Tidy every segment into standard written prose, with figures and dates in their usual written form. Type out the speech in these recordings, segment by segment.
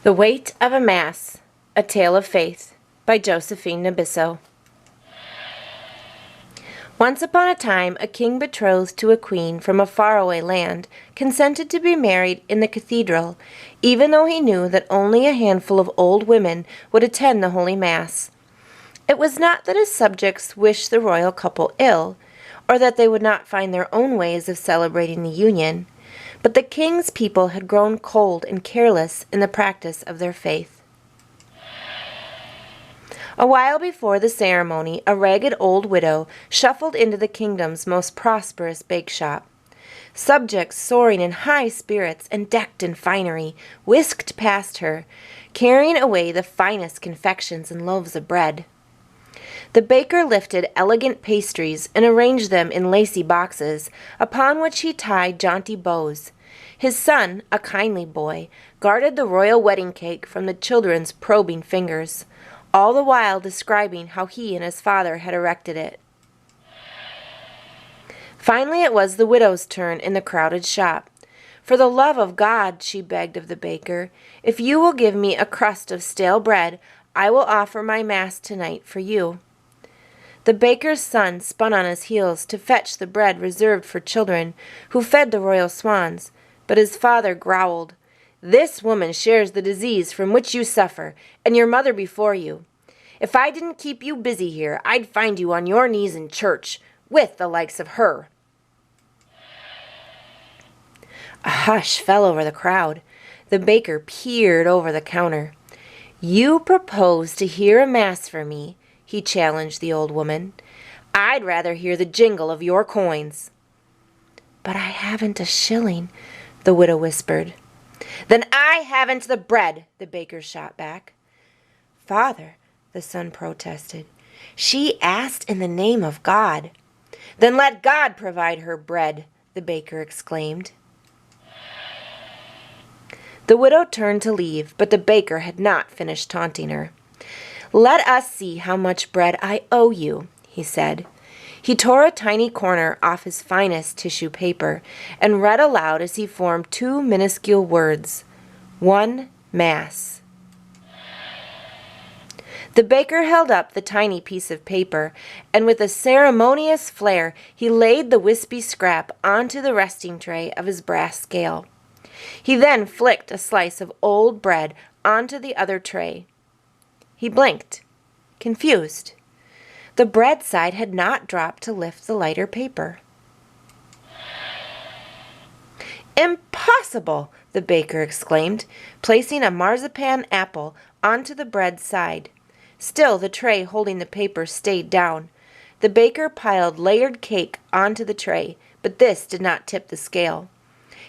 The Weight of a Mass, A Tale of Faith by Josephine Nabisso. Once upon a time, a king betrothed to a queen from a faraway land consented to be married in the cathedral, even though he knew that only a handful of old women would attend the Holy Mass. It was not that his subjects wished the royal couple ill, or that they would not find their own ways of celebrating the union, but the king's people had grown cold and careless in the practice of their faith. A while before the ceremony, a ragged old widow shuffled into the kingdom's most prosperous bake shop. Subjects soaring in high spirits and decked in finery whisked past her, carrying away the finest confections and loaves of bread. The baker lifted elegant pastries and arranged them in lacy boxes, upon which he tied jaunty bows. His son, a kindly boy, guarded the royal wedding cake from the children's probing fingers, all the while describing how he and his father had erected it. Finally it was the widow's turn in the crowded shop. "For the love of God," she begged of the baker, "if you will give me a crust of stale bread, I will offer my mass tonight for you." The baker's son spun on his heels to fetch the bread reserved for children who fed the royal swans, but his father growled, "This woman shares the disease from which you suffer, and your mother before you. If I didn't keep you busy here, I'd find you on your knees in church, with the likes of her." A hush fell over the crowd. The baker peered over the counter. "You propose to hear a mass for me," he challenged the old woman. "I'd rather hear the jingle of your coins." "But I haven't a shilling," the widow whispered. "Then I haven't the bread," the baker shot back. "Father," the son protested, "she asked in the name of God." "Then let God provide her bread," the baker exclaimed. The widow turned to leave, but the baker had not finished taunting her. "Let us see how much bread I owe you," he said. He tore a tiny corner off his finest tissue paper and read aloud as he formed two minuscule words: "One Mass." The baker held up the tiny piece of paper, and with a ceremonious flair he laid the wispy scrap onto the resting tray of his brass scale. He then flicked a slice of old bread onto the other tray. He blinked, confused. The bread side had not dropped to lift the lighter paper. "Impossible!" the baker exclaimed, placing a marzipan apple onto the bread side. Still the tray holding the paper stayed down. The baker piled layered cake onto the tray, but this did not tip the scale.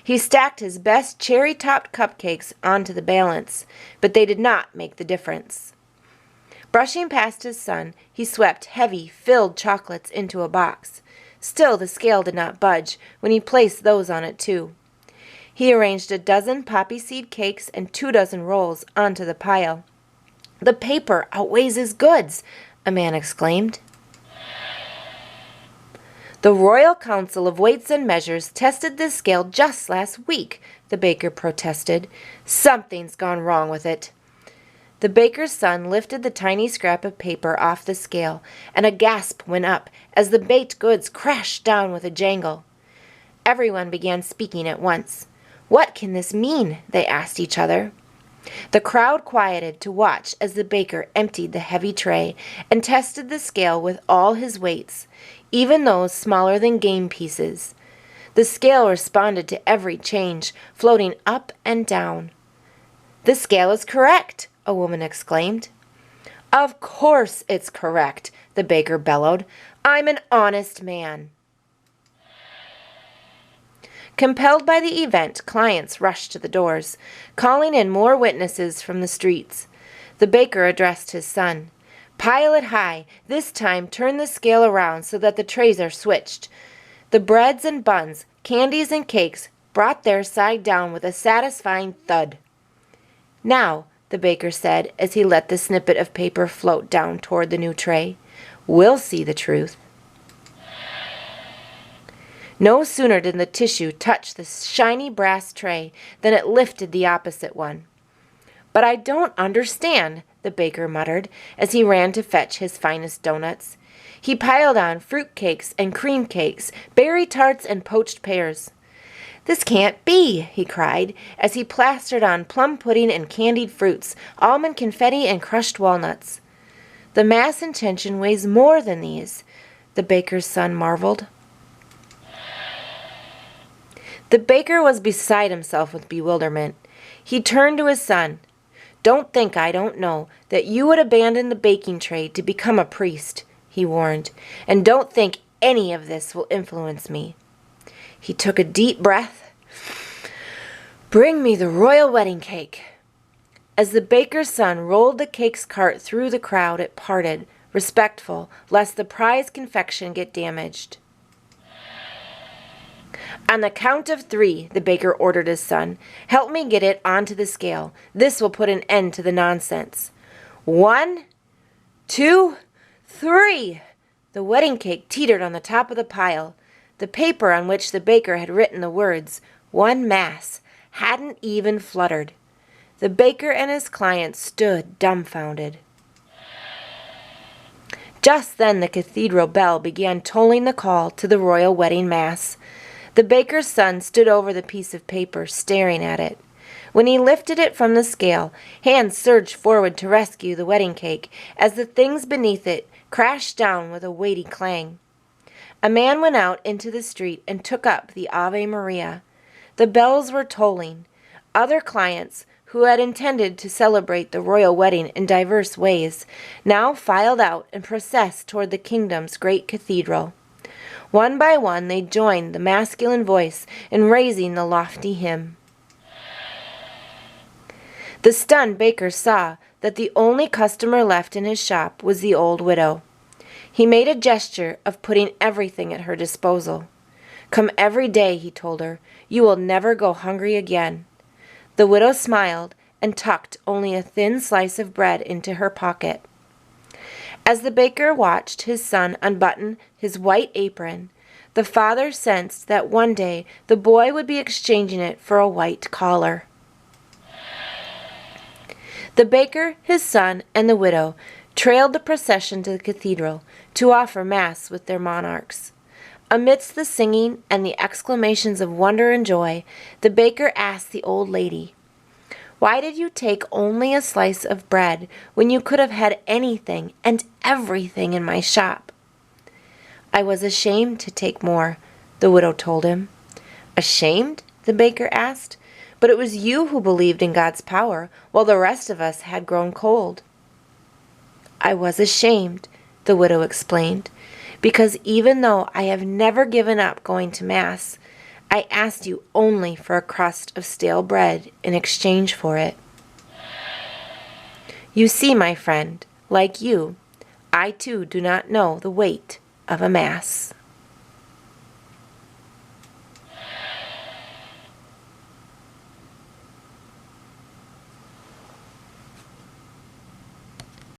He stacked his best cherry-topped cupcakes onto the balance, but they did not make the difference. Brushing past his son, he swept heavy, filled chocolates into a box. Still the scale did not budge when he placed those on it too. He arranged a dozen poppy seed cakes and 24 rolls onto the pile. "The paper outweighs his goods," a man exclaimed. "The Royal Council of Weights and Measures tested this scale just last week," the baker protested. "Something's gone wrong with it." The baker's son lifted the tiny scrap of paper off the scale, and a gasp went up as the baked goods crashed down with a jangle. Everyone began speaking at once. "What can this mean?" they asked each other. The crowd quieted to watch as the baker emptied the heavy tray and tested the scale with all his weights, even those smaller than game pieces. The scale responded to every change, floating up and down. "The scale is correct!" a woman exclaimed. "Of course it's correct," the baker bellowed. "I'm an honest man." Compelled by the event, clients rushed to the doors, calling in more witnesses from the streets. The baker addressed his son. "Pile it high. This time turn the scale around so that the trays are switched." The breads and buns, candies and cakes brought their side down with a satisfying thud. "Now," the baker said as he let the snippet of paper float down toward the new tray, "we'll see the truth." No sooner did the tissue touch the shiny brass tray than it lifted the opposite one. "But I don't understand," the baker muttered as he ran to fetch his finest doughnuts. He piled on fruit cakes and cream cakes, berry tarts and poached pears. "This can't be," he cried as he plastered on plum pudding and candied fruits, almond confetti and crushed walnuts. "The mass intention weighs more than these," the baker's son marveled. The baker was beside himself with bewilderment. He turned to his son. "Don't think I don't know that you would abandon the baking trade to become a priest," he warned, "and don't think any of this will influence me." He took a deep breath. "Bring me the royal wedding cake." As the baker's son rolled the cake's cart through the crowd, it parted, respectful, lest the prize confection get damaged. "On the count of 3, the baker ordered his son, "help me get it onto the scale. This will put an end to the nonsense." 1, 2, 3. The wedding cake teetered on the top of the pile. The paper on which the baker had written the words, "One Mass," hadn't even fluttered. The baker and his client stood dumbfounded. Just then the cathedral bell began tolling the call to the royal wedding mass. The baker's son stood over the piece of paper, staring at it. When he lifted it from the scale, hands surged forward to rescue the wedding cake as the things beneath it crashed down with a weighty clang. A man went out into the street and took up the Ave Maria. The bells were tolling. Other clients, who had intended to celebrate the royal wedding in diverse ways, now filed out and processed toward the kingdom's great cathedral. One by one they joined the masculine voice in raising the lofty hymn. The stunned baker saw that the only customer left in his shop was the old widow. He made a gesture of putting everything at her disposal. "Come every day," he told her. "You will never go hungry again." The widow smiled and tucked only a thin slice of bread into her pocket. As the baker watched his son unbutton his white apron, the father sensed that one day the boy would be exchanging it for a white collar. The baker, his son, and the widow trailed the procession to the cathedral to offer Mass with their monarchs. Amidst the singing and the exclamations of wonder and joy, the baker asked the old lady, "Why did you take only a slice of bread when you could have had anything and everything in my shop?" "I was ashamed to take more," the widow told him. "Ashamed?" the baker asked. "But it was you who believed in God's power, while the rest of us had grown cold." "I was ashamed," the widow explained, "because even though I have never given up going to Mass, I asked you only for a crust of stale bread in exchange for it. You see, my friend, like you, I too do not know the weight of a Mass."